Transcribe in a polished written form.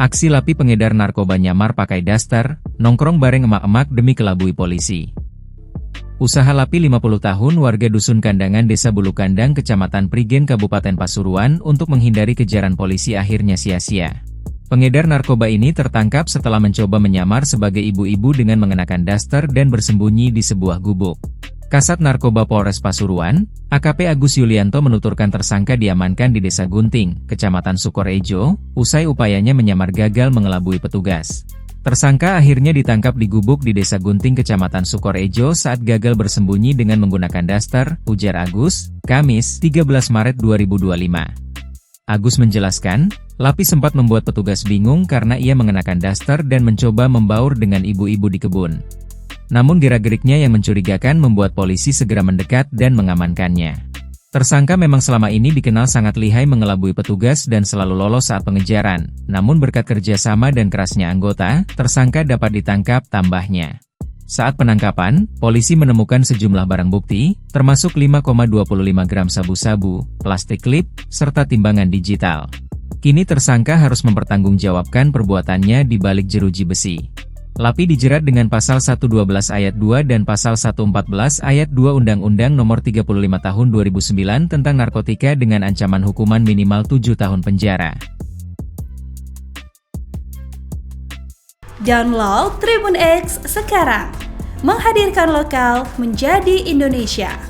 Aksi Lapi pengedar narkoba nyamar pakai daster, nongkrong bareng emak-emak demi kelabui polisi. Usaha Lapi 50 tahun warga Dusun Kandangan Desa Bulukandang Kecamatan Prigen Kabupaten Pasuruan untuk menghindari kejaran polisi akhirnya sia-sia. Pengedar narkoba ini tertangkap setelah mencoba menyamar sebagai ibu-ibu dengan mengenakan daster dan bersembunyi di sebuah gubuk. Kasat Narkoba Polres Pasuruan, AKP Agus Yulianto menuturkan tersangka diamankan di Desa Gunting, Kecamatan Sukorejo, usai upayanya menyamar gagal mengelabui petugas. Tersangka akhirnya ditangkap di gubuk di Desa Gunting Kecamatan Sukorejo saat gagal bersembunyi dengan menggunakan daster, ujar Agus, Kamis, 13 Maret 2025. Agus menjelaskan, Lapi sempat membuat petugas bingung karena ia mengenakan daster dan mencoba membaur dengan ibu-ibu di kebun. Namun gerak-geriknya yang mencurigakan membuat polisi segera mendekat dan mengamankannya. Tersangka memang selama ini dikenal sangat lihai mengelabui petugas dan selalu lolos saat pengejaran. Namun berkat kerjasama dan kerasnya anggota, tersangka dapat ditangkap, tambahnya. Saat penangkapan, polisi menemukan sejumlah barang bukti, termasuk 5,25 gram sabu-sabu, plastik klip, serta timbangan digital. Kini tersangka harus mempertanggungjawabkan perbuatannya di balik jeruji besi. Lapi dijerat dengan Pasal 112 Ayat 2 dan Pasal 114 Ayat 2 Undang-Undang Nomor 35 Tahun 2009 tentang narkotika dengan ancaman hukuman minimal 7 tahun penjara. Download Tribun X sekarang, menghadirkan lokal menjadi Indonesia.